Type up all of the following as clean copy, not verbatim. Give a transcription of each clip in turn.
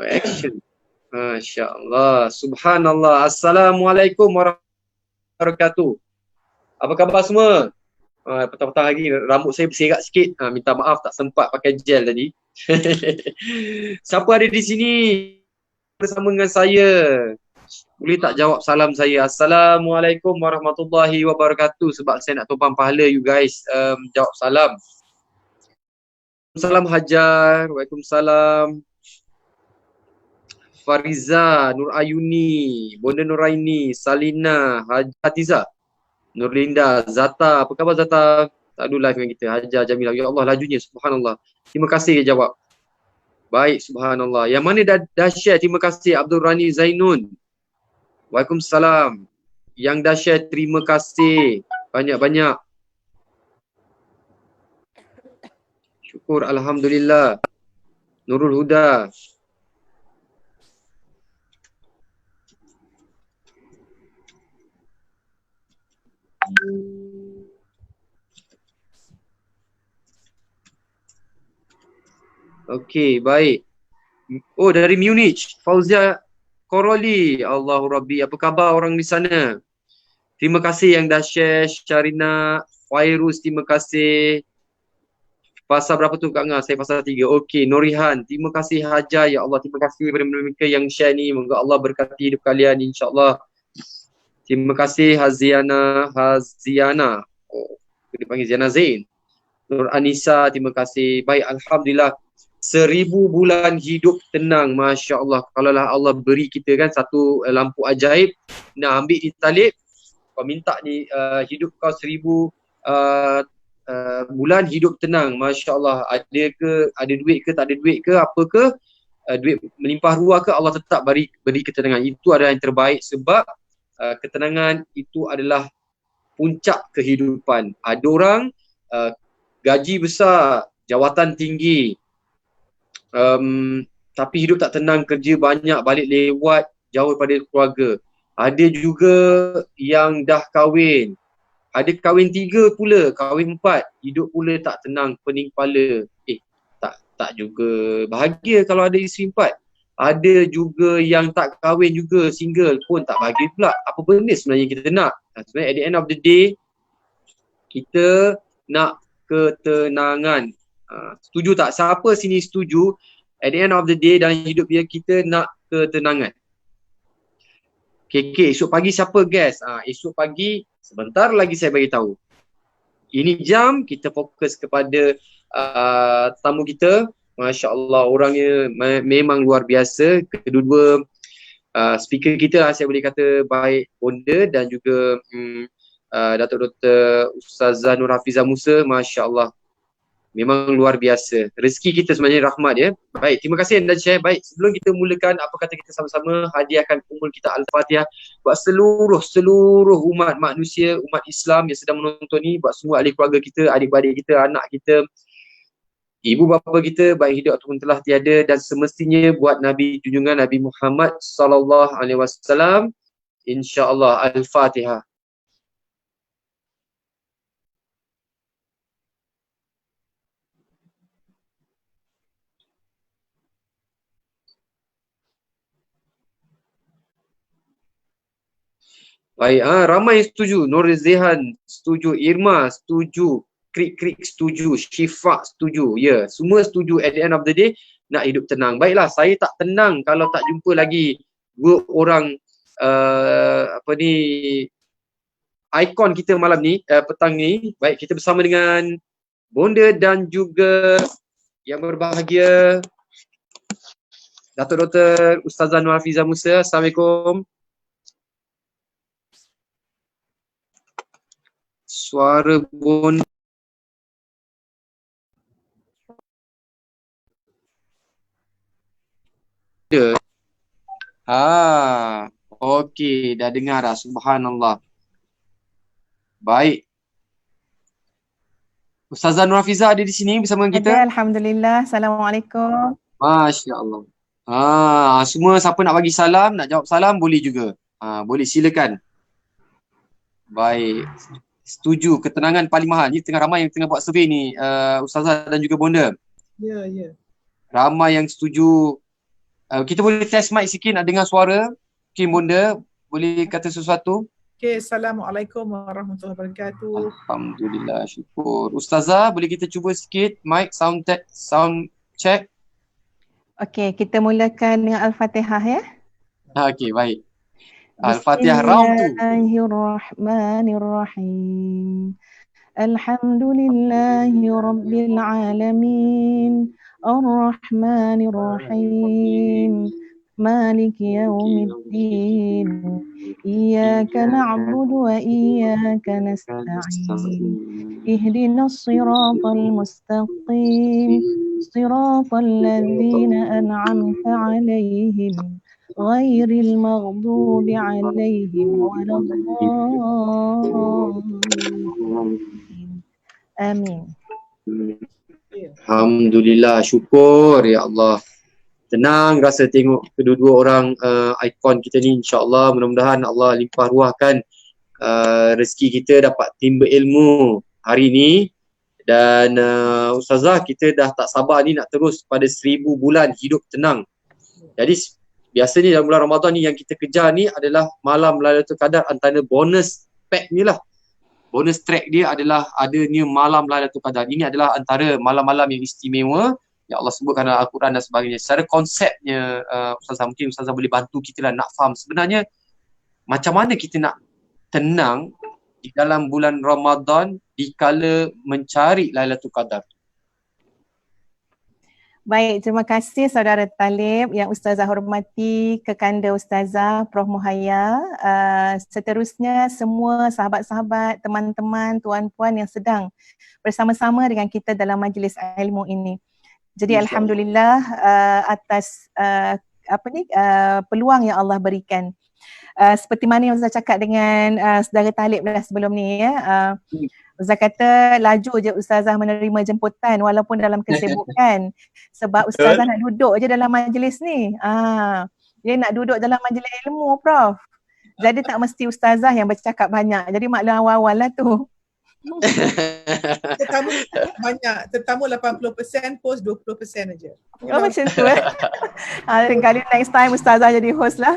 Action. Masya Allah. Subhanallah. Assalamualaikum warahmatullahi wabarakatuh. Apa khabar semua? Petang-petang lagi rambut saya berserak sikit. Minta maaf tak sempat pakai gel tadi. Siapa ada di sini bersama dengan saya? Boleh tak jawab salam saya? Assalamualaikum warahmatullahi wabarakatuh. Sebab saya nak tumpang pahala you guys. Jawab salam. Salam Hajar. Waalaikumsalam. Fariza, Nur Ayuni, Bonda Nuraini, Salina, Hatiza, Nurlinda, Zata. Apa khabar Zata? Tak ada live dengan kita. Hajar, Jamilah. Ya Allah, lajunya. Subhanallah. Terima kasih dia jawab. Baik, subhanallah. Yang mana dah share? Terima kasih. Abdul Rani Zainun. Waalaikumsalam. Yang dah share, terima kasih. Banyak-banyak. Syukur, Alhamdulillah. Nurul Huda. Okey, baik. Oh, dari Munich. Fauzia Koroli. Allahu Rabbi. Apa khabar orang di sana? Terima kasih yang dah share. Syarina, Fairuz, terima kasih. Pasal berapa tu Kak Ngah? Saya pasal 3. Okey, Norihan. Terima kasih Hajar. Ya Allah, terima kasih kepada mereka yang share ni. Moga Allah berkati hidup kalian insya-Allah. Terima kasih Haziana. Oh, dia panggil Ziana Zain. Nur Anissa, terima kasih. Baik, Alhamdulillah. 1000 bulan hidup tenang. Masya Allah. Kalaulah Allah beri kita kan satu lampu ajaib. Nak ambil di talib. Kau minta ni hidup kau 1000 bulan hidup tenang. Masya Allah. Ada duit ke, tak ada duit ke, apa ke, duit melimpah ruah ke, Allah tetap beri ketenangan. Itu adalah yang terbaik sebab ketenangan itu adalah puncak kehidupan. Ada orang gaji besar, jawatan tinggi, tapi hidup tak tenang, kerja banyak, balik lewat, jauh daripada keluarga. Ada juga yang dah kahwin, ada kahwin 3 pula, kahwin 4, hidup pula tak tenang, pening kepala. Tak juga bahagia kalau ada isteri 4. Ada juga yang tak kahwin juga, single pun tak bahagia pula. Apa benda sebenarnya kita nak? Sebenarnya at the end of the day, kita nak ketenangan. Setuju tak? Siapa sini setuju? At the end of the day dalam hidup dia, kita nak ketenangan. KK, esok pagi siapa guest? Esok pagi, sebentar lagi saya bagi tahu. Ini jam kita fokus kepada tamu kita. Masya Allah, orangnya memang luar biasa. Kedua-dua speaker kita lah, saya boleh kata baik Bonda dan juga Datuk Dr. Ustazah Nur Hafizah Musa. Masya Allah, memang luar biasa. Rezeki kita sebenarnya rahmat ya. Baik, terima kasih anda share. Baik, sebelum kita mulakan, apa kata kita sama-sama hadiahkan umul kita Al-Fatihah buat seluruh umat manusia, umat Islam yang sedang menonton ni, buat semua ahli keluarga kita, adik-beradik kita, anak kita, ibu bapa kita, baik hidup ataupun telah tiada, dan semestinya buat Nabi junjungan Nabi Muhammad sallallahu alaihi wasallam. Insya-Allah. Al-Fatihah. Baik, ramai yang setuju. Nur Zehan setuju, Irma setuju, Krik setuju, Syifa setuju. Ya, semua setuju at the end of the day nak hidup tenang. Baiklah, saya tak tenang kalau tak jumpa lagi dua orang ikon kita malam ni, petang ni. Baik, kita bersama dengan Bonda dan juga yang berbahagia Datuk Dr. Ustazah Nur Hafizah Musa. Assalamualaikum. Suara Bonda. Okey, dah dengar dah. Subhanallah. Baik. Ustazah Nur Hafizah ada di sini bersama kita? Ada, Alhamdulillah. Assalamualaikum. Masya Allah. Semua siapa nak bagi salam, nak jawab salam, boleh juga. Boleh, silakan. Baik. Setuju, ketenangan paling mahal. Ni tengah ramai yang tengah buat survey ni, Ustazah dan juga Bonda. Ya. Ramai yang setuju Kita boleh test mic sikit nak dengar suara. Mungkin Bunda boleh kata sesuatu. Okay, Assalamualaikum warahmatullahi wabarakatuh. Alhamdulillah, syukur. Ustazah, boleh kita cuba sikit mic sound check. Okey, kita mulakan dengan Al-Fatihah ya. Okey, baik. Al-Fatihah round 2. Bismillahirrahmanirrahim. Alhamdulillahi rabbil alamin. Ar-Rahmanir-Rahim. Maliki yaumiddin. Iyyaka na'budu wa iyyaka nasta'in. Ihdinas siratal mustaqim. Siratal ladzina an'amta 'alaihim ghairil maghdubi 'alaihim waladdallin. Amin. Alhamdulillah, syukur ya Allah. Tenang rasa tengok kedua-dua orang ikon kita ni, insya-Allah mudah-mudahan Allah limpah ruahkan rezeki kita dapat timba ilmu hari ni. Dan Ustazah, kita dah tak sabar ni nak terus pada 1000 bulan hidup tenang. Jadi biasanya dalam bulan Ramadan ni yang kita kejar ni adalah malam Lailatul Qadar, antara bonus pack ni lah. Bonus track dia adalah adanya malam Lailatul Qadar. Ini adalah antara malam-malam yang istimewa yang Allah sebutkan dalam Al-Quran dan sebagainya. Secara konsepnya Ustazah, mungkin Ustazah boleh bantu kita lah nak faham sebenarnya macam mana kita nak tenang di dalam bulan Ramadan dikala mencari Lailatul Qadar. Baik, terima kasih Saudara Talib yang Ustazah hormati, kekanda Ustazah Prof Muhayya. Seterusnya semua sahabat-sahabat, teman-teman, tuan-puan yang sedang bersama-sama dengan kita dalam majlis ilmu ini. Jadi alhamdulillah atas peluang yang Allah berikan. Seperti mana yang Ustaz cakap dengan saudara Talib dah sebelum ni ya. Ustaz kata laju je Ustazah menerima jemputan walaupun dalam kesibukan. Sebab Ustazah nak duduk je dalam majlis ni. Dia nak duduk dalam majlis ilmu, Prof. Jadi tak mesti Ustazah yang bercakap banyak. Jadi maklum awal-awal lah tu. Tetamu banyak, tetamu 80%, post 20% aja. Oh macam tu kali next time Ustazah jadi host lah.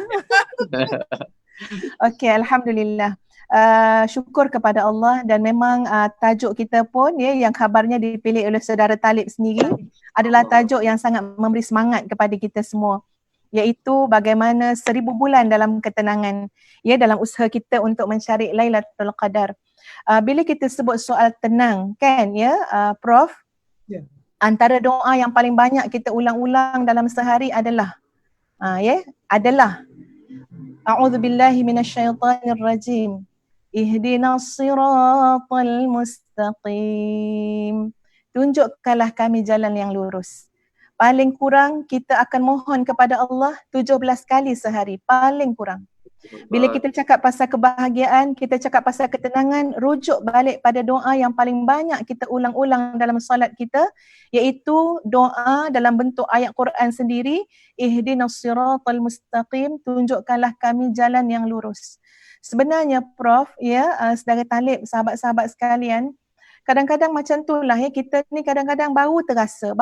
Okey, alhamdulillah. Syukur kepada Allah dan memang tajuk kita pun ya yang kabarnya dipilih oleh saudara Talib sendiri adalah tajuk yang sangat memberi semangat kepada kita semua, iaitu bagaimana 1000 bulan dalam ketenangan ya dalam usaha kita untuk mencari Lailatul Qadar. Bila kita sebut soal tenang kan ya Prof, antara doa yang paling banyak kita ulang-ulang dalam sehari adalah adalah a'udzubillahi minasyaitonirrajim, ihdinas siratal mustaqim, tunjukkanlah kami jalan yang lurus. Paling kurang kita akan mohon kepada Allah 17 kali sehari, paling kurang. Bila kita cakap pasal kebahagiaan, kita cakap pasal ketenangan, rujuk balik pada doa yang paling banyak kita ulang-ulang dalam solat kita, iaitu doa dalam bentuk ayat Quran sendiri, ihdinas siratal mustaqim, tunjukkanlah kami jalan yang lurus. Sebenarnya Prof, ya, saudara Talib, sahabat-sahabat sekalian, kadang-kadang macam itulah ya, kita ni kadang-kadang baru terasa.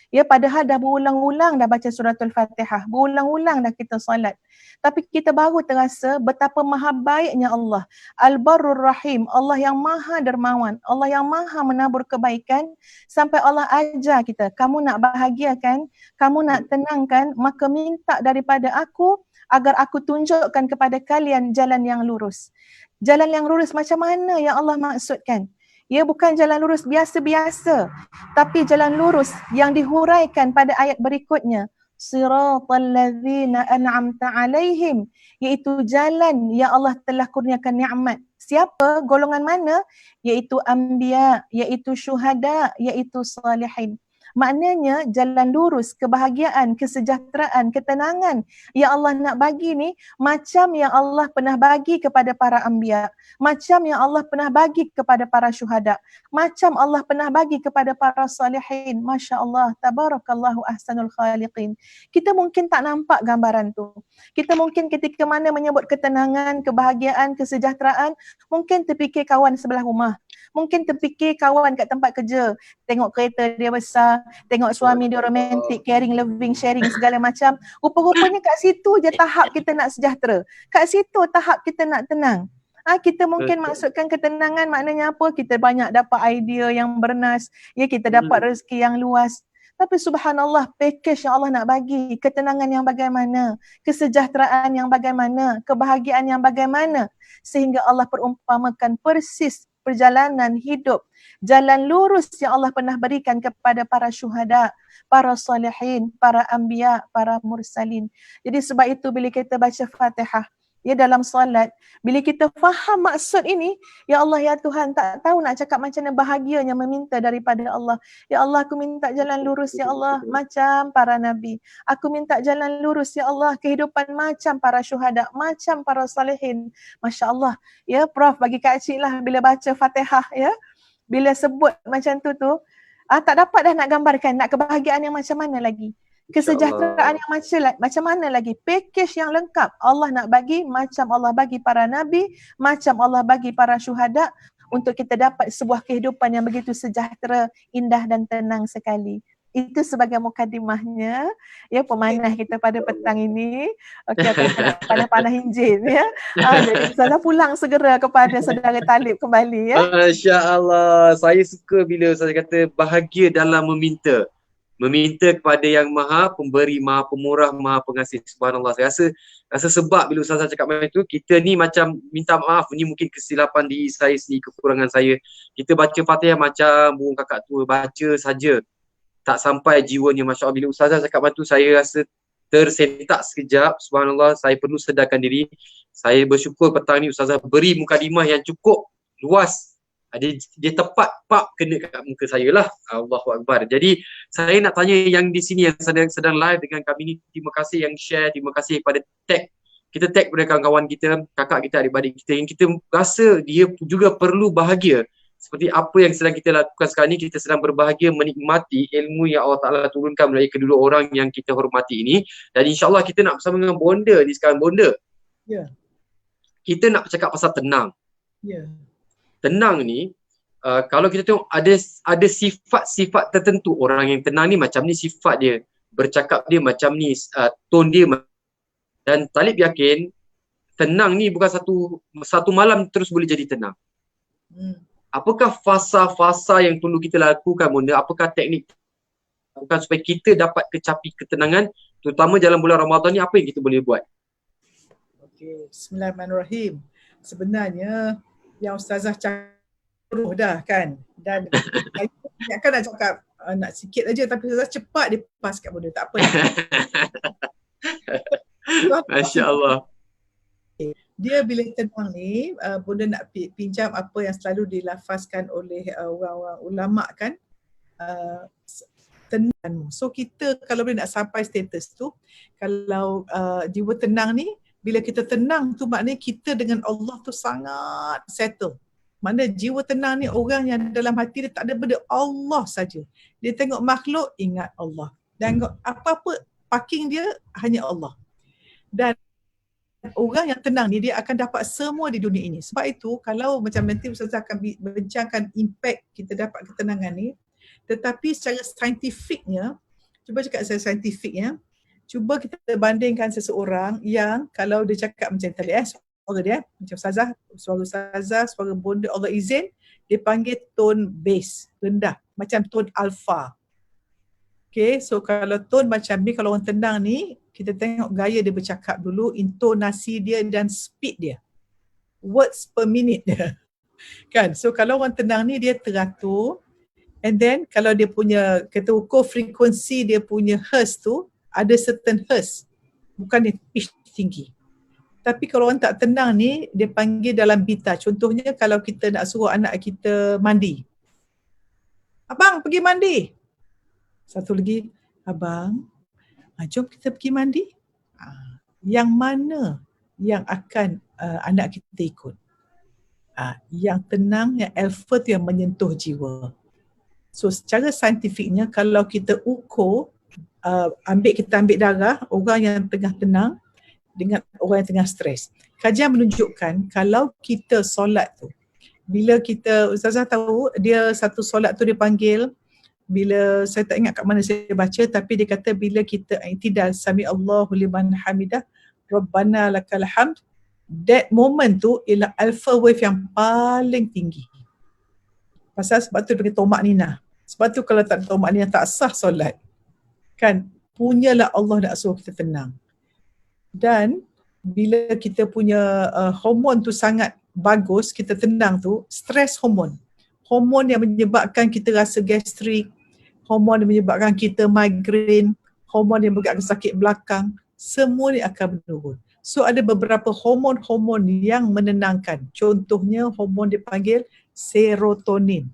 Ya, padahal dah berulang-ulang dah baca suratul Fatihah, berulang-ulang dah kita solat. Tapi kita baru terasa betapa maha baiknya Allah. Al-Barrur Rahim, Allah yang maha dermawan, Allah yang maha menabur kebaikan, sampai Allah ajar kita, kamu nak bahagia kan, kamu nak tenang kan, maka minta daripada aku agar aku tunjukkan kepada kalian jalan yang lurus. Jalan yang lurus macam mana yang Allah maksudkan? Ya, bukan jalan lurus biasa-biasa, tapi jalan lurus yang dihuraikan pada ayat berikutnya. Siratal ladzina an'amta 'alaihim, iaitu jalan yang Allah telah kurniakan nikmat. Siapa? Golongan mana? Iaitu anbiya, iaitu syuhada, iaitu salihin. Maknanya jalan lurus, kebahagiaan, kesejahteraan, ketenangan yang Allah nak bagi ni macam yang Allah pernah bagi kepada para anbiya, macam yang Allah pernah bagi kepada para syuhada, macam Allah pernah bagi kepada para salihin. Masya Allah, tabarakallahu ahsanul khaliqin. Kita mungkin tak nampak gambaran tu. Kita mungkin ketika mana menyebut ketenangan, kebahagiaan, kesejahteraan, mungkin terfikir kawan sebelah rumah. Mungkin terfikir kawan kat tempat kerja, tengok kereta dia besar, tengok suami dia romantik, caring, loving, sharing segala macam. Rupa-rupanya kat situ je tahap kita nak sejahtera. Kat situ tahap kita nak tenang. Kita mungkin maksudkan ketenangan maknanya apa? Kita banyak dapat idea yang bernas, ya, kita dapat rezeki yang luas. Tapi subhanallah, package yang Allah nak bagi, ketenangan yang bagaimana, kesejahteraan yang bagaimana, kebahagiaan yang bagaimana, sehingga Allah perumpamakan persis perjalanan hidup, jalan lurus yang Allah pernah berikan kepada para syuhada, para salihin, para anbiya, para mursalin. Jadi sebab itu bila kita baca Fatihah, ya, dalam solat, bila kita faham maksud ini, ya Allah, ya Tuhan, tak tahu nak cakap macam mana bahagianya meminta daripada Allah. Ya Allah, aku minta jalan lurus, ya Allah, macam para nabi. Aku minta jalan lurus, ya Allah, kehidupan macam para syuhada, macam para salihin. Masya Allah, ya Prof, bagi Kak Cik lah, bila baca Fatihah, ya, bila sebut macam tu, tak dapat dah nak gambarkan, nak kebahagiaan yang macam mana lagi. Kesejahteraan yang macam mana lagi, package yang lengkap Allah nak bagi, macam Allah bagi para nabi, macam Allah bagi para syuhada, untuk kita dapat sebuah kehidupan yang begitu sejahtera, indah dan tenang sekali. Itu sebagai mukadimahnya, ya, pemanah kita pada petang ini. Okey, panah-panah hinjin, ya. Jadi Ustazah pulang segera kepada saudara Talib kembali, ya. Masya Allah, saya suka bila Ustazah kata bahagia dalam meminta. Meminta kepada yang maha pemberi, maha pemurah, maha pengasih. Subhanallah. Saya rasa sebab bila Ustazah cakap macam tu, kita ni macam minta maaf, ni mungkin kesilapan diri saya sendiri, kekurangan saya. Kita baca Fatihah macam burung kakak tua, baca saja, tak sampai jiwanya. Masya Allah, bila Ustazah cakap macam tu, saya rasa tersentak sekejap. Subhanallah, saya perlu sedarkan diri. Saya bersyukur petang ni Ustazah beri mukadimah yang cukup luas. Dia tepat kena kat muka saya lah. Allahu Akbar. Jadi saya nak tanya yang di sini yang sedang live dengan kami ni, terima kasih yang share, terima kasih kepada kita tag kepada kawan-kawan kita, kakak kita, adik-adik kita yang kita rasa dia juga perlu bahagia. Seperti apa yang sedang kita lakukan sekarang ni, kita sedang berbahagia menikmati ilmu yang Allah Ta'ala turunkan melalui kedua orang yang kita hormati ini. Dan insyaAllah kita nak bersama dengan Bonda ni sekarang. Bonda, kita nak bercakap pasal tenang. Tenang ni, kalau kita tengok ada sifat-sifat tertentu. Orang yang tenang ni macam ni sifat dia, bercakap dia macam ni, tone dia. Dan Talib yakin tenang ni bukan satu malam terus boleh jadi tenang. Apakah fasa-fasa yang perlu kita lakukan, Bonda? Apakah teknik bukan supaya kita dapat kecapi ketenangan, terutama dalam bulan Ramadan ni, apa yang kita boleh buat? Okey, bismillahirrahmanirrahim. Sebenarnya yang Ustazah cakap dah kan, dan saya kan nak cakap nak sikit aja, tapi Ustazah cepat dia pass kat Bonda, tak apa. Masya Allah. Dia bila tenang ni, Bonda nak pinjam apa yang selalu dilafazkan oleh orang-orang ulama kan, tenang. So kita kalau boleh nak sampai status tu, kalau jiwa tenang ni, bila kita tenang tu maknanya kita dengan Allah tu sangat settle. Mana jiwa tenang ni orang yang dalam hati dia tak ada benda, Allah saja. Dia tengok makhluk, ingat Allah. Dan apa-apa parking dia hanya Allah. Dan orang yang tenang ni dia akan dapat semua di dunia ini. Sebab itu kalau macam nanti Ustazah akan bincangkan impact kita dapat ketenangan ni, tetapi secara saintifiknya, cuba cakap secara saintifiknya, cuba kita bandingkan seseorang yang kalau dia cakap macam tadi, suara dia macam Ustazah, suara Bonda, Allah izin, dia panggil tone bass, rendah, macam tone alpha. Okay, so kalau tone macam ni, kalau orang tenang ni, kita tengok gaya dia bercakap dulu, intonasi dia dan speed dia. Words per minute dia. Kan? So kalau orang tenang ni dia teratur, and then kalau dia punya, kita ukur frekuensi dia punya hertz tu, ada certain hertz. Bukan dia pitch tinggi. Tapi kalau orang tak tenang ni, dia panggil dalam beta. Contohnya kalau kita nak suruh anak kita mandi. Abang pergi mandi. Satu lagi, abang, jom kita pergi mandi. Yang mana yang akan anak kita ikut? Yang tenang, yang alpha tu yang menyentuh jiwa. So secara saintifiknya kalau kita ukur, kita ambil darah orang yang tengah tenang dengan orang yang tengah stres. Kajian menunjukkan kalau kita solat tu, bila kita, Ustazah tahu dia satu solat tu dia panggil bila saya tak ingat kat mana saya baca, tapi dia kata bila kita i'tidal sami Allahu liman hamidah Rabbana lakal hamd, that moment tu ialah alpha wave yang paling tinggi. Pasal sebab tu dia panggil tomak nina. Sebab tu kalau tak tomak nina tak sah solat. Kan? Punyalah Allah nak suruh kita tenang. Dan bila kita punya hormon tu sangat bagus, kita tenang tu, stres hormon. Hormon yang menyebabkan kita rasa gastrik, hormon yang menyebabkan kita migraine, hormon yang menyebabkan sakit belakang, semua ni akan menurun. So ada beberapa hormon-hormon yang menenangkan. Contohnya hormon dipanggil serotonin.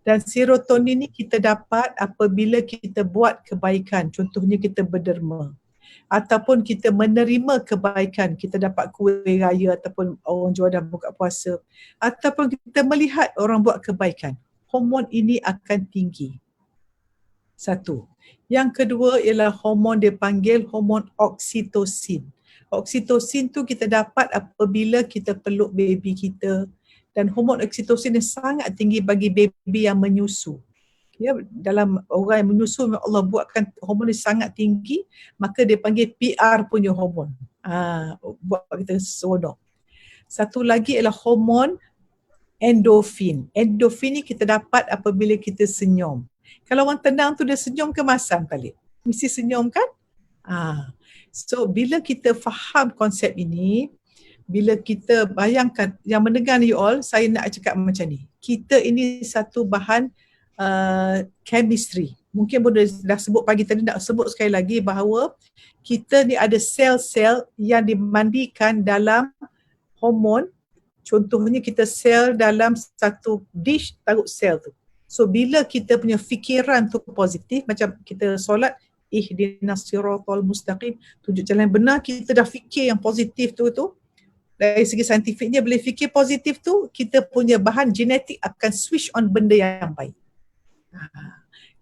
Dan serotonin ni kita dapat apabila kita buat kebaikan. Contohnya kita berderma. Ataupun kita menerima kebaikan. Kita dapat kuih raya ataupun orang jual dah buka puasa. Ataupun kita melihat orang buat kebaikan. Hormon ini akan tinggi. Satu. Yang kedua ialah hormon dipanggil hormon oksitosin. Oksitosin tu kita dapat apabila kita peluk baby kita. Dan hormon oksitosin ni sangat tinggi bagi baby yang menyusu. Ya, dalam orang yang menyusu Allah buatkan hormon ni sangat tinggi, maka dia panggil PR punya hormon. Buat kita seronok. Satu lagi ialah hormon endorfin. Endorfin ni kita dapat apabila kita senyum. Kalau orang tenang tu dia senyum ke masam balik? Mesti senyum kan? So bila kita faham konsep ini, bila kita bayangkan, yang mendengar ni you all, saya nak cakap macam ni. Kita ini satu bahan chemistry. Mungkin boleh dah sebut pagi tadi, nak sebut sekali lagi bahawa kita ni ada sel-sel yang dimandikan dalam hormon. Contohnya kita sel dalam satu dish, taruh sel tu. So bila kita punya fikiran tu positif, macam kita solat, ihdinas siratal mustaqim, tunjuk jalan yang benar, kita dah fikir yang positif tu. Dari segi saintifiknya, bila fikir positif tu, kita punya bahan genetik akan switch on benda yang baik.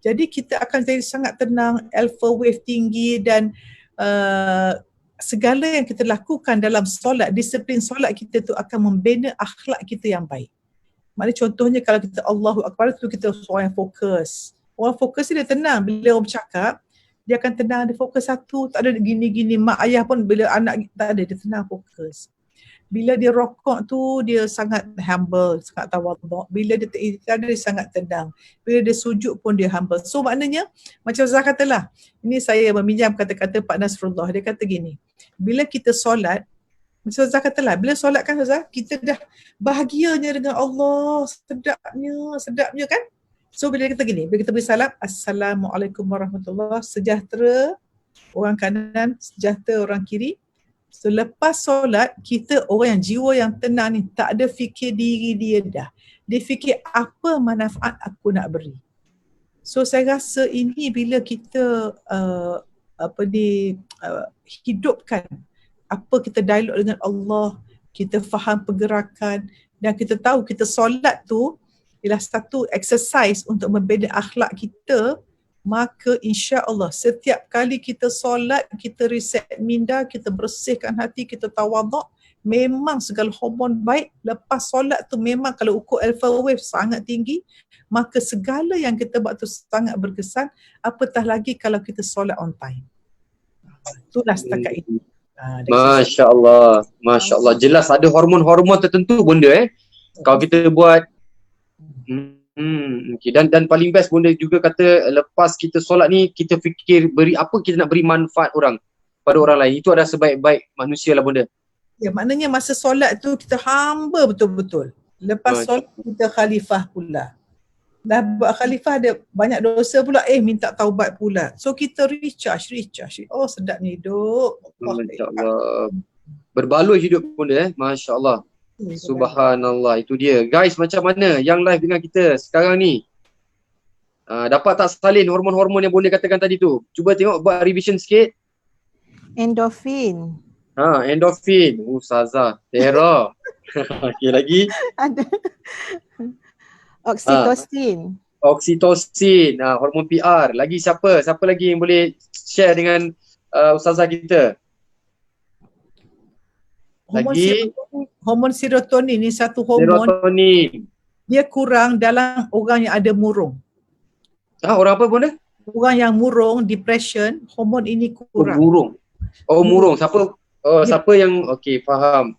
Jadi kita akan jadi sangat tenang, alpha wave tinggi dan segala yang kita lakukan dalam solat, disiplin solat kita tu akan membina akhlak kita yang baik. Maknanya contohnya kalau kita Allahu Akbar tu kita orang yang fokus. Orang fokus dia tenang, bila orang bercakap, dia akan tenang, dia fokus satu, tak ada gini-gini. Mak ayah pun bila anak tak ada, dia tenang fokus. Bila dia rokok tu, dia sangat humble, sangat tawaduk. Bila dia terikat, dia sangat tenang. Bila dia sujud pun dia humble. So maknanya, macam Ustaz katalah, ini saya meminjam kata-kata Pak Nasrullah. Dia kata gini, bila kita solat, macam Ustaz katalah, bila solat kan Ustaz, kita dah bahagianya dengan Allah, sedapnya kan? So bila kita gini, bila kita beri salam, Assalamualaikum warahmatullahi, sejahtera orang kanan, sejahtera orang kiri. Selepas solat, kita orang yang jiwa yang tenang ni, tak ada fikir diri dia dah. Dia fikir apa manfaat aku nak beri. So saya rasa ini bila kita hidupkan apa kita dialog dengan Allah, kita faham pergerakan dan kita tahu kita solat tu ialah satu exercise untuk membina akhlak kita, maka insya-Allah setiap kali kita solat, kita reset minda, kita bersihkan hati, kita tawaduk, memang segala hormon baik. Lepas solat tu memang kalau ukur alpha wave sangat tinggi, maka segala yang kita buat tu sangat berkesan, apatah lagi kalau kita solat on time. Itulah setakat ini. Masya Allah. Jelas ada hormon-hormon tertentu bunda kalau kita buat okay. Dan paling best bunda juga kata lepas kita solat ni kita fikir beri apa kita nak beri manfaat orang pada orang lain. Itu adalah sebaik-baik manusia lah bunda. Ya, maknanya masa solat tu kita hamba betul-betul. Lepas solat kita khalifah pula. Dah buat khalifah ada banyak dosa pula, minta taubat pula. So kita recharge. Oh sedapnya hidup. Masya-Allah. Berbaloi hidup bunda Masya-Allah. Subhanallah, itu dia. Guys, macam mana yang live dengan kita sekarang ni? Dapat tak salin hormon-hormon yang bunda katakan tadi tu? Cuba tengok, buat revision sikit. Endorfin. Endorfin. Ustazah, terror. Okey, lagi? Ada. Oksitosin. Oksitosin, hormon PR. Lagi siapa? Siapa lagi yang boleh share dengan Ustazah kita? Hormon serotonin ni satu hormon. Serotonin. Dia kurang dalam orang yang ada murung. Orang apa bunda? Orang yang murung, depression, hormon ini kurang. Murung. Murung. Siapa? Siapa yang okey, faham.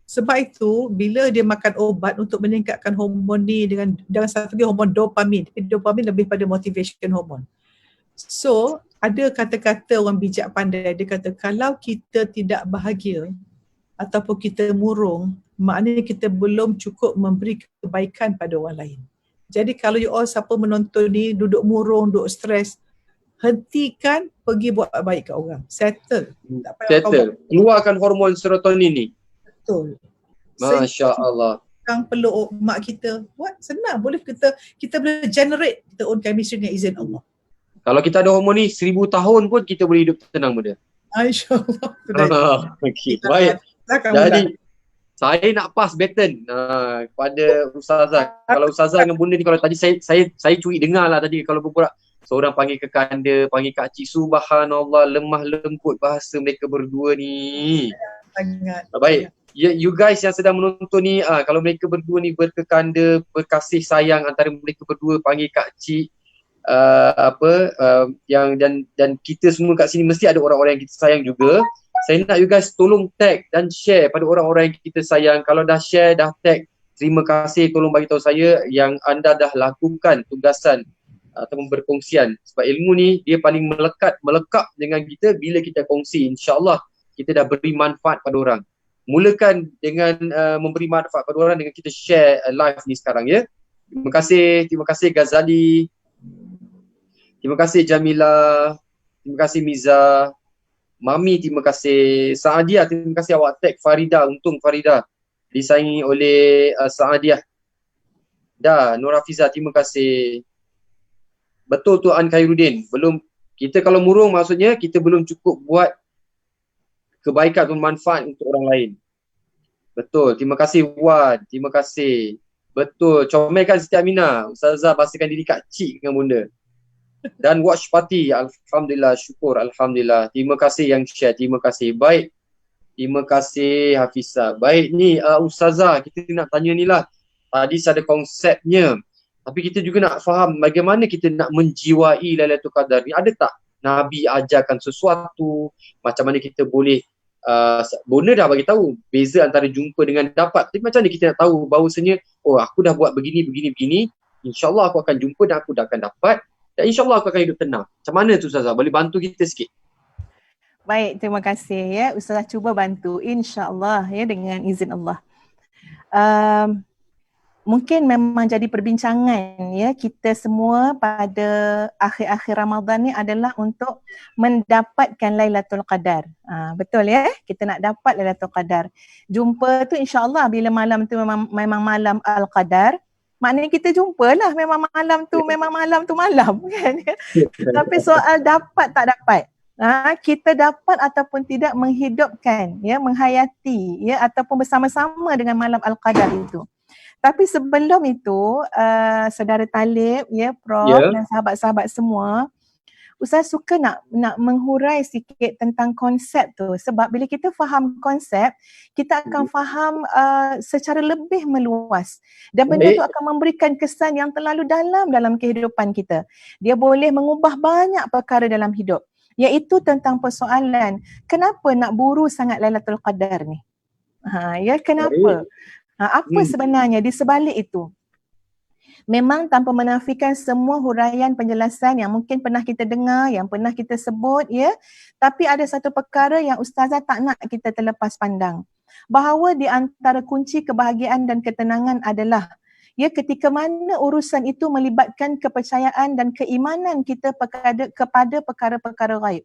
Sebab itu bila dia makan obat untuk meningkatkan hormon ni dengan satu lagi hormon dopamin. Dopamin lebih pada motivation hormone. So ada kata-kata orang bijak pandai, dia kata kalau kita tidak bahagia ataupun kita murung, maknanya kita belum cukup memberi kebaikan pada orang lain. Jadi kalau you all siapa menonton ni duduk murung, duduk stres, hentikan, pergi buat baik kat orang. Settle. Tak payah Settle. Keluarkan hormon serotonin ni. Betul. Masya Allah. Yang peluk mak kita, buat senang. Boleh kita boleh generate kita own chemistry dengan izin Allah. Kalau kita ada hormon ni 1000 tahun pun kita boleh hidup tenang benda. InsyaAllah. Okey, baik. Jadi saya nak pass baton kepada Ustazah. Kalau Ustazah dengan bunda ni, kalau tadi saya curi dengar lah tadi kalau berbual seorang panggil ke kanda, panggil kak cik, subhanallah, lemah lembut bahasa mereka berdua ni. Sangat. Baik. You guys yang sedang menonton ni, kalau mereka berdua ni berkekanda, berkasih sayang antara mereka berdua, panggil kak cik, yang dan kita semua kat sini mesti ada orang-orang yang kita sayang juga. Saya nak you guys tolong tag dan share pada orang-orang yang kita sayang. Kalau dah share, dah tag, terima kasih, tolong bagi tahu saya yang anda dah lakukan tugasan ataupun berkongsian. Sebab ilmu ni dia paling melekat dengan kita bila kita kongsi. InsyaAllah kita dah beri manfaat pada orang. Mulakan dengan memberi manfaat pada orang dengan kita share live ni sekarang ya. Terima kasih Ghazali. Terima kasih Jamila. Terima kasih Miza. Mami, terima kasih. Saadia, terima kasih awak tag Farida. Untung Farida disaingi oleh Saadia. Nur Hafiza, terima kasih. Betul Tuan Khairuddin. Kita kalau murung maksudnya kita belum cukup buat kebaikan atau manfaat untuk orang lain. Betul. Terima kasih Wan. Terima kasih. Betul. Comelkan Siti Aminah. Ustazah pastikan diri kak cik dengan bunda. Dan watch party. Alhamdulillah. Syukur. Alhamdulillah. Terima kasih yang share. Terima kasih. Baik. Terima kasih Hafizah. Baik ni Ustazah. Kita nak tanya ni lah. Tadi ada konsepnya. Tapi kita juga nak faham bagaimana kita nak menjiwai Lailatul Qadar ni. Ada tak Nabi ajarkan sesuatu? Macam mana kita boleh Bona dah bagi tahu beza antara jumpa dengan dapat. Tapi macam mana kita nak tahu bahawasanya aku dah buat begini. InsyaAllah aku akan jumpa dan aku dah akan dapat. Dan insyaAllah aku akan hidup tenang. Macam mana tu Ustazah? Boleh bantu kita sikit? Baik, terima kasih ya. Ustazah cuba bantu insyaAllah ya dengan izin Allah. Mungkin memang jadi perbincangan ya kita semua pada akhir-akhir Ramadan ni adalah untuk mendapatkan Lailatul Qadar. Betul ya? Kita nak dapat Lailatul Qadar. Jumpa tu insya-Allah bila malam tu memang malam Al-Qadar. Maknanya kita jumpalah memang malam tu malam kan. Tapi soal dapat tak dapat. Kita dapat ataupun tidak menghidupkan ya, menghayati ya ataupun bersama-sama dengan malam Al-Qadar itu. Tapi sebelum itu, saudara Talib, ya, Prof dan sahabat-sahabat semua, Ustaz suka nak menghurai sikit tentang konsep tu. Sebab bila kita faham konsep, kita akan faham secara lebih meluas. Dan benda tu akan memberikan kesan yang terlalu dalam kehidupan kita. Dia boleh mengubah banyak perkara dalam hidup. Iaitu tentang persoalan, kenapa nak buru sangat Lailatul Qadar ni? Kenapa? Apa sebenarnya di sebalik itu? Memang tanpa menafikan semua huraian penjelasan yang mungkin pernah kita dengar, yang pernah kita sebut ya. Tapi ada satu perkara yang Ustazah tak nak kita terlepas pandang. Bahawa di antara kunci kebahagiaan dan ketenangan adalah ya ketika mana urusan itu melibatkan kepercayaan dan keimanan kita kepada perkara-perkara ghaib.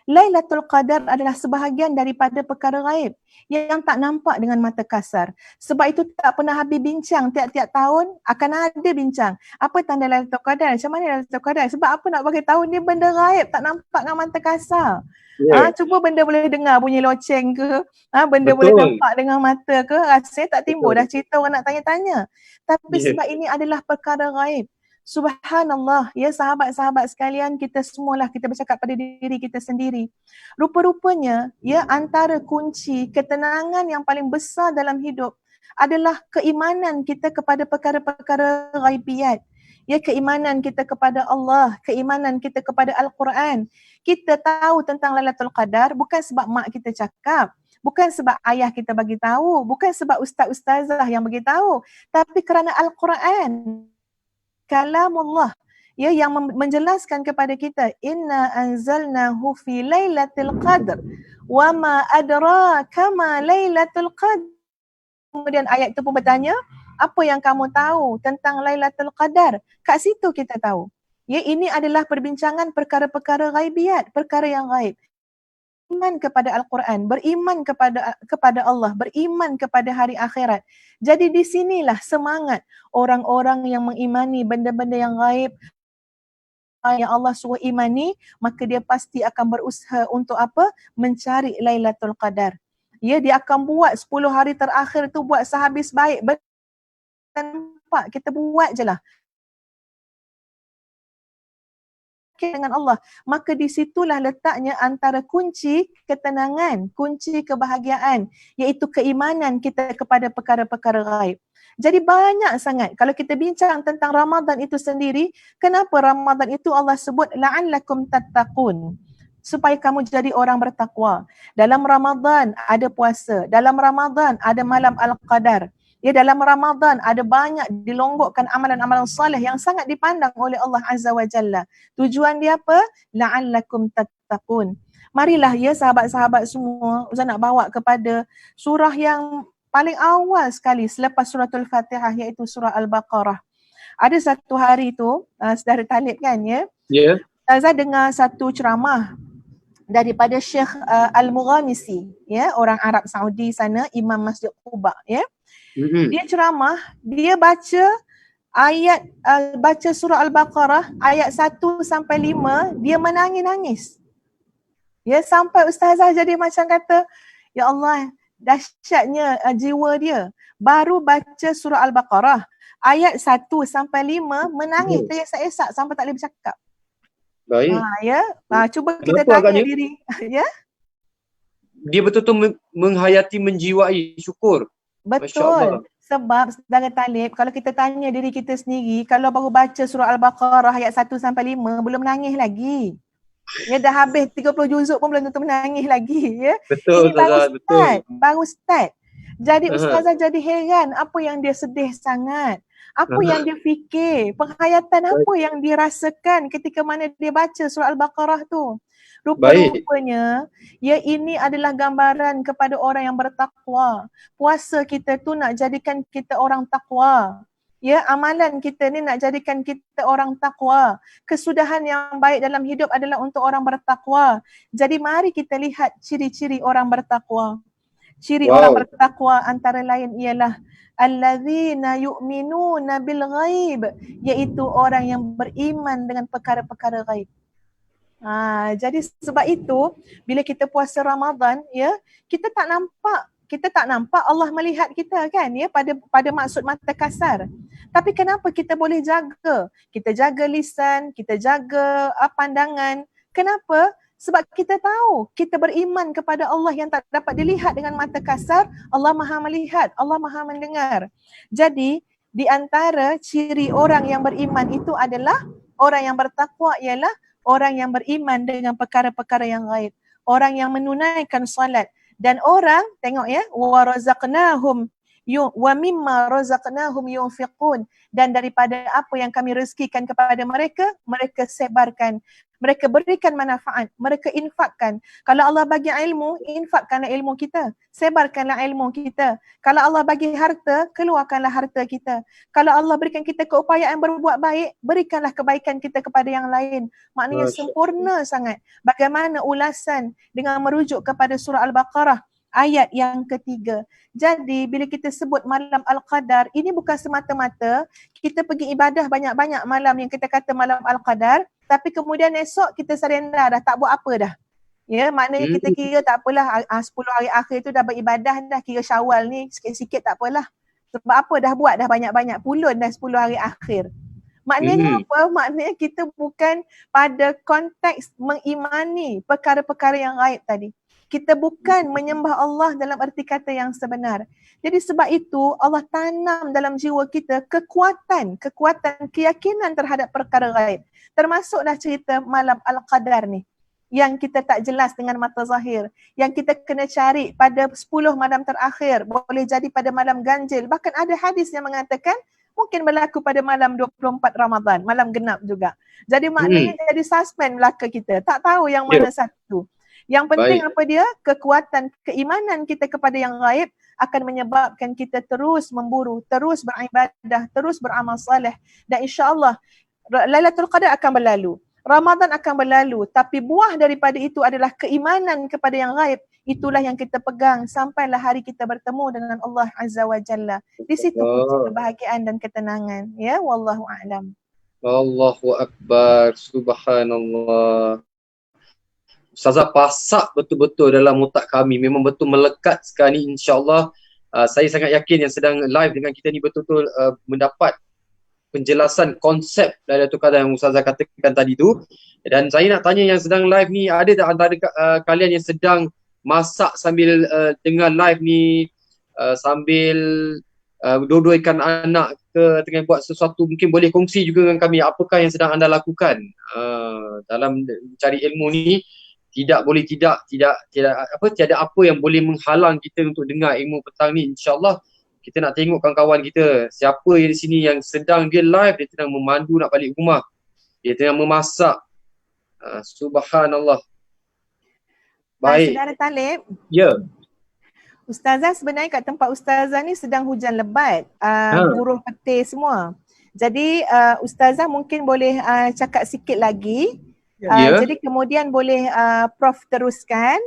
Lailatul Qadar adalah sebahagian daripada perkara ghaib yang tak nampak dengan mata kasar. Sebab itu tak pernah habis bincang, tiap-tiap tahun akan ada bincang. Apa tanda Lailatul Qadar? Macam mana Lailatul Qadar? Sebab apa nak bagi tahu ni benda ghaib, tak nampak dengan mata kasar. Cuba benda boleh dengar bunyi loceng ke, benda boleh nampak dengan mata ke, rasanya tak timbul dah cerita orang nak tanya-tanya. Tapi sebab ini adalah perkara ghaib. Subhanallah, ya sahabat-sahabat sekalian, kita semualah kita bercakap pada diri kita sendiri. Rupa-rupanya, ya antara kunci ketenangan yang paling besar dalam hidup adalah keimanan kita kepada perkara-perkara ghaibiyat. Ya, keimanan kita kepada Allah, keimanan kita kepada Al-Quran. Kita tahu tentang Lailatul Qadar bukan sebab mak kita cakap, bukan sebab ayah kita bagi tahu, bukan sebab ustaz-ustazah yang bagi tahu, tapi kerana Al-Quran, kalamullah, ya, yang menjelaskan kepada kita, inna anzalnahu fi lailatul qadr wa ma adraka ma lailatul qadr. Kemudian ayat itu pun bertanya, apa yang kamu tahu tentang Lailatul Qadar? Kat situ kita tahu. Ya, ini adalah perbincangan perkara-perkara ghaibiyat, perkara yang ghaib. Beriman kepada Al-Quran, beriman kepada Allah, beriman kepada hari akhirat. Jadi di sinilah semangat orang-orang yang mengimani benda-benda yang ghaib, yang Allah suruh imani, maka dia pasti akan berusaha untuk apa? Mencari Lailatul Qadar. Ya, dia akan buat 10 hari terakhir tu buat sehabis baik. Nampak, kita buat je lah dengan Allah. Maka di situlah letaknya antara kunci ketenangan, kunci kebahagiaan, iaitu keimanan kita kepada perkara-perkara ghaib. Jadi banyak sangat. Kalau kita bincang tentang Ramadan itu sendiri, kenapa Ramadan itu Allah sebut la'allakum tattaqun? Supaya kamu jadi orang bertakwa. Dalam Ramadan ada puasa, dalam Ramadan ada malam Al-Qadar. Ya, dalam Ramadan ada banyak dilonggokkan amalan-amalan soleh yang sangat dipandang oleh Allah Azza wa Jalla. Tujuan dia apa? La'allakum tattaqun. Marilah ya sahabat-sahabat semua, Ustaz nak bawa kepada surah yang paling awal sekali selepas suratul Fatihah, iaitu surah Al-Baqarah. Ada satu hari tu, saudara Talib kan ya? Ya. Ustazah dengar satu ceramah daripada Syekh Al-Mughamisi, ya, orang Arab Saudi sana, Imam Masjid Quba, ya. Dia ceramah, dia baca ayat, baca surah Al-Baqarah ayat 1 sampai 5, dia menangis-nangis. Ya, sampai ustazah jadi macam kata, ya Allah, dahsyatnya jiwa dia. Baru baca surah Al-Baqarah ayat 1 sampai 5, menangis teresak-esak sampai tak boleh bercakap. Baik. Ya, cuba kita Kenapa tanya agaknya? diri, ya. Dia betul-betul menghayati, menjiwai syukur. Betul. Sebab saudara Talib, kalau kita tanya diri kita sendiri, kalau baru baca surah Al-Baqarah ayat 1 sampai 5, belum menangis lagi. Ya, dah habis 30 juzuk pun belum tentu menangis lagi, ya. Betul, Ini baru Ustazah, start, betul. baru start. Jadi ustazah jadi heran apa yang dia sedih sangat. Apa yang dia fikir, penghayatan apa yang dia rasakan ketika mana dia baca surah Al-Baqarah tu. Rupa-rupanya, ya, ini adalah gambaran kepada orang yang bertakwa. Puasa kita tu nak jadikan kita orang takwa. Ya, amalan kita ni nak jadikan kita orang takwa. Kesudahan yang baik dalam hidup adalah untuk orang bertakwa. Jadi mari kita lihat ciri-ciri orang bertakwa. Ciri orang bertakwa antara lain ialah allazina yu'minuna bil ghaib, iaitu orang yang beriman dengan perkara-perkara ghaib. Jadi sebab itu bila kita puasa Ramadan, ya, kita tak nampak Allah melihat kita kan, ya, pada maksud mata kasar. Tapi kenapa kita boleh jaga? Kita jaga lisan, kita jaga pandangan. Kenapa? Sebab kita tahu kita beriman kepada Allah yang tak dapat dilihat dengan mata kasar. Allah Maha melihat, Allah Maha mendengar. Jadi di antara ciri orang yang beriman itu adalah, orang yang bertakwa ialah orang yang beriman dengan perkara-perkara yang gaib. Orang yang menunaikan salat. Dan orang, tengok ya, wa razaqnahum wa mimma razaqnahum yunfiqun, dan daripada apa yang kami rezekikan kepada mereka, mereka sebarkan, mereka berikan manfaat, mereka infakkan. Kalau Allah bagi ilmu, infakkanlah ilmu kita, sebarkanlah ilmu kita. Kalau Allah bagi harta, keluarkanlah harta kita. Kalau Allah berikan kita keupayaan berbuat baik, berikanlah kebaikan kita kepada yang lain. Maknanya sempurna sangat. Bagaimana ulasan dengan merujuk kepada surah Al-Baqarah ayat yang ketiga. Jadi bila kita sebut malam Al-Qadar, ini bukan semata-mata kita pergi ibadah banyak-banyak malam yang kita kata malam Al-Qadar, tapi kemudian esok kita surrender dah, tak buat apa dah. Ya, maknanya kita kira tak apalah, 10 hari akhir tu dah beribadah dah, kira Syawal ni sikit-sikit tak apalah. Sebab apa, dah buat dah banyak-banyak pulun dah 10 hari akhir. Maknanya apa? Maknanya kita bukan pada konteks mengimani perkara-perkara yang gaib tadi. Kita bukan menyembah Allah dalam erti kata yang sebenar. Jadi sebab itu Allah tanam dalam jiwa kita kekuatan keyakinan terhadap perkara gaib. Termasuklah cerita malam Al-Qadar ni yang kita tak jelas dengan mata zahir, yang kita kena cari pada 10 malam terakhir, boleh jadi pada malam ganjil. Bahkan ada hadis yang mengatakan mungkin berlaku pada malam 24 Ramadan, malam genap juga. Jadi maknanya jadi suspend belaka kita, tak tahu yang mana satu. Yang penting apa dia? Kekuatan keimanan kita kepada yang gaib akan menyebabkan kita terus memburu, terus beribadah, terus beramal soleh, dan insya-Allah Lailatul Qadar akan berlalu. Ramadan akan berlalu, tapi buah daripada itu adalah keimanan kepada yang gaib. Itulah yang kita pegang sampailah hari kita bertemu dengan Allah Azza wa Jalla. Di situ kunci kebahagiaan dan ketenangan. Ya, wallahu a'lam. Allahu Akbar, subhanallah. Ustazah pasak betul-betul dalam otak kami. Memang betul melekat sekarang ni, insya-Allah. Saya sangat yakin yang sedang live dengan kita ni betul-betul mendapat penjelasan konsep Lailatul Qadar yang Ustazah katakan tadi tu. Dan saya nak tanya yang sedang live ni, ada tak antara kalian yang sedang masak sambil dengar live ni, sambil dua-duakan anak ke tengah buat sesuatu, mungkin boleh kongsi juga dengan kami apakah yang sedang anda lakukan dalam mencari ilmu ni. Tiada apa yang boleh menghalang kita untuk dengar ilmu petang ni. InsyaAllah kita nak tengok kawan-kawan kita, siapa yang di sini yang sedang dia live, dia tengah memandu nak balik rumah, dia tengah memasak. Subhanallah. Baik. Saudara Talib. Ya. Ustazah sebenarnya kat tempat Ustazah ni sedang hujan lebat, buruh petir semua. Jadi Ustazah mungkin boleh cakap sikit lagi. Jadi kemudian boleh Prof teruskan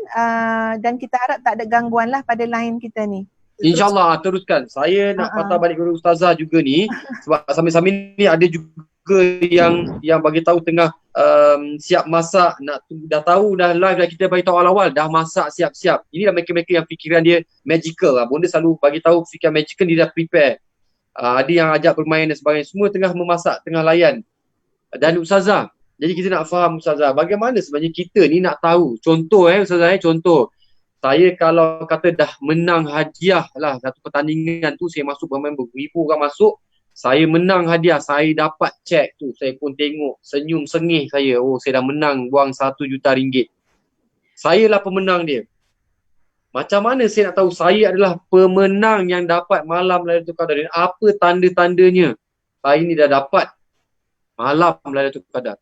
dan kita harap tak ada gangguan lah pada line kita ni. InsyaAllah teruskan. Saya nak patah balik kepada Ustazah juga ni, sebab sambil-sambil ni ada juga yang bagi tahu tengah siap masak, dah tahu dah live dah, kita bagi tahu awal-awal dah masak siap-siap. Inilah mereka-mereka yang fikiran dia magical lah. Bonda selalu bagi tahu fikiran magical, dia dah prepare. Ada yang ajak bermain dan sebagainya, semua tengah memasak, tengah layan. Dan Ustazah, jadi kita nak faham Ustazah, bagaimana sebenarnya kita ni nak tahu. Contoh Ustazah, contoh. Saya kalau kata dah menang hadiah lah satu pertandingan tu, saya masuk bermain beribu orang masuk, saya menang hadiah, saya dapat cek tu, saya pun tengok, senyum sengih saya, oh saya dah menang buang 1 juta ringgit. Saya lah pemenang dia. Macam mana saya nak tahu saya adalah pemenang yang dapat malam Lailatul Qadar, dan apa tanda-tandanya saya ni dah dapat malam Lailatul Qadar?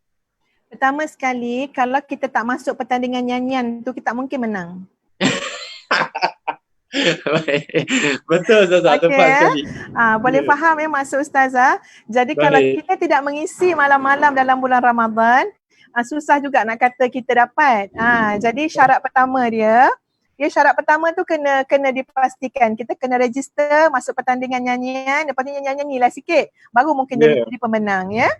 Pertama sekali, kalau kita tak masuk pertandingan nyanyian tu, kita tak mungkin menang. Betul Ustazah, tepat sekali. Boleh faham maksud Ustazah. Jadi kalau kita tidak mengisi malam-malam dalam bulan Ramadan, susah juga nak kata kita dapat. Jadi syarat pertama dia, syarat pertama tu kena dipastikan. Kita kena register masuk pertandingan nyanyian, lepas tu nyanyi-nyanyilah sikit, baru mungkin jadi pemenang ya.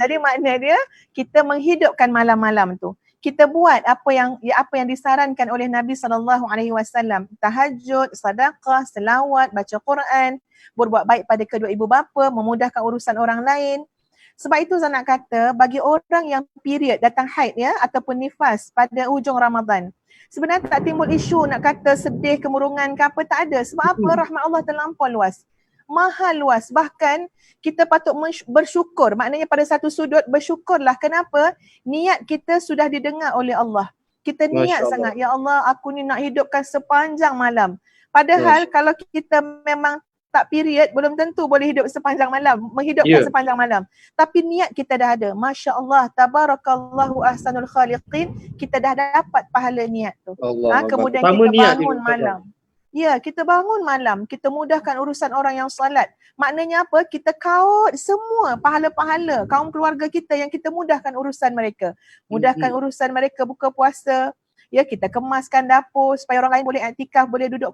Jadi makna dia kita menghidupkan malam-malam tu. Kita buat apa yang disarankan oleh Nabi SAW. Tahajud, sedekah, selawat, baca Quran, berbuat baik pada kedua ibu bapa, memudahkan urusan orang lain. Sebab itu saya nak kata, bagi orang yang period datang haid ataupun nifas pada hujung Ramadan, sebenarnya tak timbul isu nak kata sedih, kemurungan ke apa, tak ada. Sebab apa? Rahmat Allah terlampau luas. Maha luas. Bahkan kita patut bersyukur. Maknanya pada satu sudut bersyukurlah. Kenapa? Niat kita sudah didengar oleh Allah. Kita niat sangat, ya Allah, aku ni nak hidupkan sepanjang malam. Padahal kalau kita memang tak period, belum tentu boleh hidup sepanjang malam, menghidupkan sepanjang malam. Tapi niat kita dah ada. Masya Allah, tabarakallahu ahsanul khaliqin. Kita dah dapat pahala niat tu. Kemudian kita bangun malam. Kita bangun malam, kita mudahkan urusan orang yang salat. Maknanya apa? Kita kaut semua pahala-pahala kaum keluarga kita yang kita mudahkan urusan mereka. Mudahkan urusan mereka buka puasa. Kita kemaskan dapur supaya orang lain boleh iktikaf, boleh duduk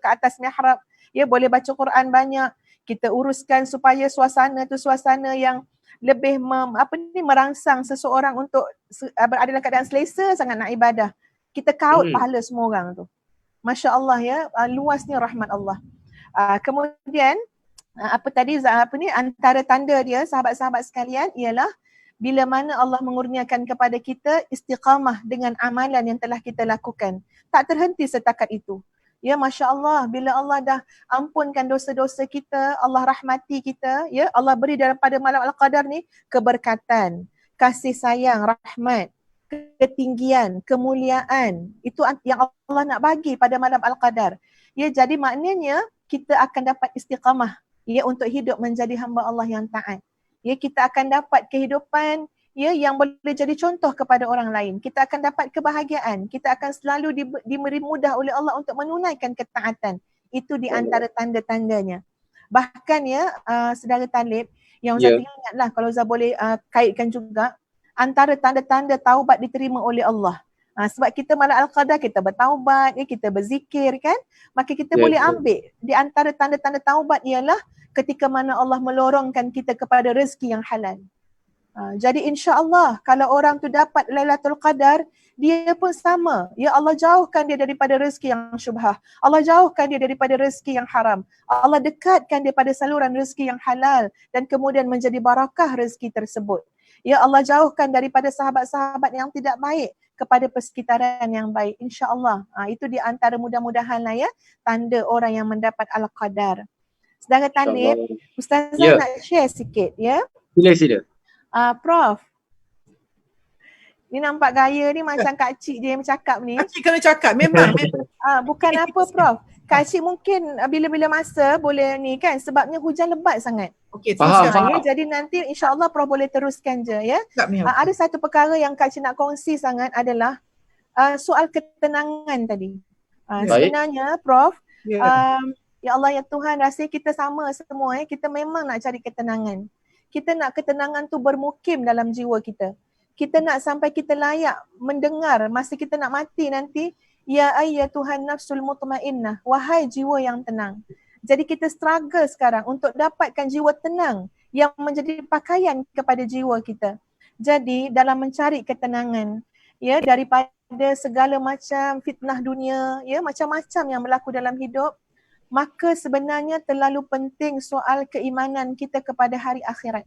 ke atas mihrab. Boleh baca Quran banyak. Kita uruskan supaya suasana tu suasana yang lebih merangsang seseorang untuk berada dalam keadaan selesa sangat nak ibadah. Kita kaut pahala semua orang tu. Masya Allah luasnya rahmat Allah. Kemudian antara tanda dia sahabat-sahabat sekalian ialah Bila mana Allah mengurniakan kepada kita istiqamah dengan amalan yang telah kita lakukan. Tak terhenti setakat itu. Ya, Masya Allah, bila Allah dah ampunkan dosa-dosa kita, Allah rahmati kita, ya, Allah beri daripada malam Al-Qadar ni keberkatan, kasih sayang, rahmat, ketinggian, kemuliaan. Itu yang Allah nak bagi pada malam Al-Qadar. Ya, jadi maknanya kita akan dapat istiqamah, ya, untuk hidup menjadi hamba Allah yang taat. Ya, kita akan dapat kehidupan, ya, yang boleh jadi contoh kepada orang lain. Kita akan dapat kebahagiaan. Kita akan selalu diberi mudah oleh Allah untuk menunaikan ketaatan. Itu di antara tanda-tandanya. Bahkan ya, saudara Talib, yang Ustaz ingatlah kalau Ustaz boleh kaitkan juga, antara tanda-tanda taubat diterima oleh Allah. Sebab kita malam Al-Qadar, kita bertaubat, ya, kita berzikir kan, maka kita boleh ambil di antara tanda-tanda taubat ialah ketika mana Allah melorongkan kita kepada rezeki yang halal. Jadi insya-Allah kalau orang tu dapat Lailatul Qadar, dia pun sama. Ya, Allah jauhkan dia daripada rezeki yang syubhah. Allah jauhkan dia daripada rezeki yang haram. Allah dekatkan dia pada saluran rezeki yang halal dan kemudian menjadi barakah rezeki tersebut. Ya, Allah jauhkan daripada sahabat-sahabat yang tidak baik kepada persekitaran yang baik. Insya-Allah. Itu di antara mudah-mudahan lah ya tanda orang yang mendapat Al-Qadar. Sedangkan Talib, Ustazah nak share sikit ya. Sila. Prof, ni nampak gaya ni macam Kak Cik je yang bercakap ni. Kak Cik kena cakap, memang. Bukan apa Prof. Kak Cik mungkin bila-bila masa boleh ni kan, sebabnya hujan lebat sangat. Okey, faham. Ya, jadi nanti insya-Allah Prof boleh teruskan je ya. Ada satu perkara yang Kak Cik nak kongsi sangat adalah soal ketenangan tadi. Sebenarnya Prof, ya Allah ya Tuhan, rasa kita sama semua ya, kita memang nak cari ketenangan. Kita nak ketenangan tu bermukim dalam jiwa kita. Kita nak sampai kita layak mendengar masa kita nak mati nanti, ya Tuhan nafsul mutmainnah, wahai jiwa yang tenang. Jadi kita struggle sekarang untuk dapatkan jiwa tenang yang menjadi pakaian kepada jiwa kita. Jadi dalam mencari ketenangan, ya, daripada segala macam fitnah dunia, ya, macam-macam yang berlaku dalam hidup, maka sebenarnya terlalu penting soal keimanan kita kepada hari akhirat.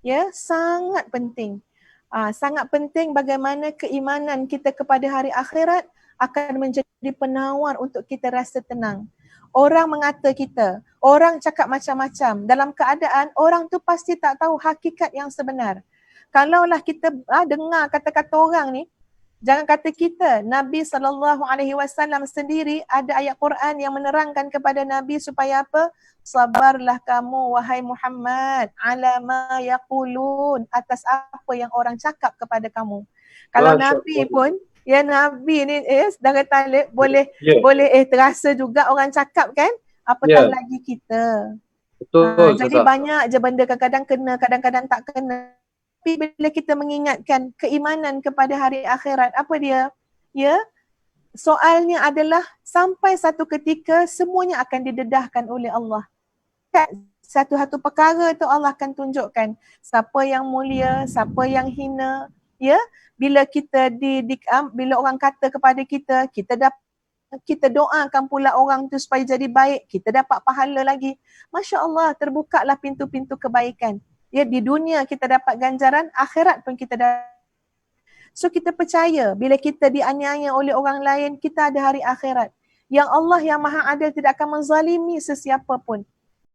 Ya, sangat penting. Sangat penting bagaimana keimanan kita kepada hari akhirat akan menjadi penawar untuk kita rasa tenang. Orang mengata kita, orang cakap macam-macam, dalam keadaan orang tu pasti tak tahu hakikat yang sebenar. Kalaulah kita dengar kata-kata orang ni, jangan kata kita, Nabi SAW sendiri ada ayat Quran yang menerangkan kepada Nabi supaya apa? Sabarlah kamu wahai Muhammad ala ma yaqulun, atas apa yang orang cakap kepada kamu. Kalau Nabi pun, ya Nabi ni saudara Talib boleh terasa juga orang cakap kan, apatah lagi kita. Betul. Jadi banyak je benda kadang-kadang kena, kadang-kadang tak kena. Tapi bila kita mengingatkan keimanan kepada hari akhirat, apa dia? Ya, soalnya adalah sampai satu ketika semuanya akan didedahkan oleh Allah. Satu-satu perkara tu Allah akan tunjukkan siapa yang mulia, siapa yang hina. Ya, bila kita bila orang kata kepada kita, kita doakan pula orang tu supaya jadi baik, kita dapat pahala lagi. Masya Allah, terbukalah pintu-pintu kebaikan. Ya, di dunia kita dapat ganjaran, akhirat pun kita dapat. So kita percaya bila kita dianiaya oleh orang lain, kita ada hari akhirat. Yang Allah yang Maha Adil tidak akan menzalimi sesiapa pun.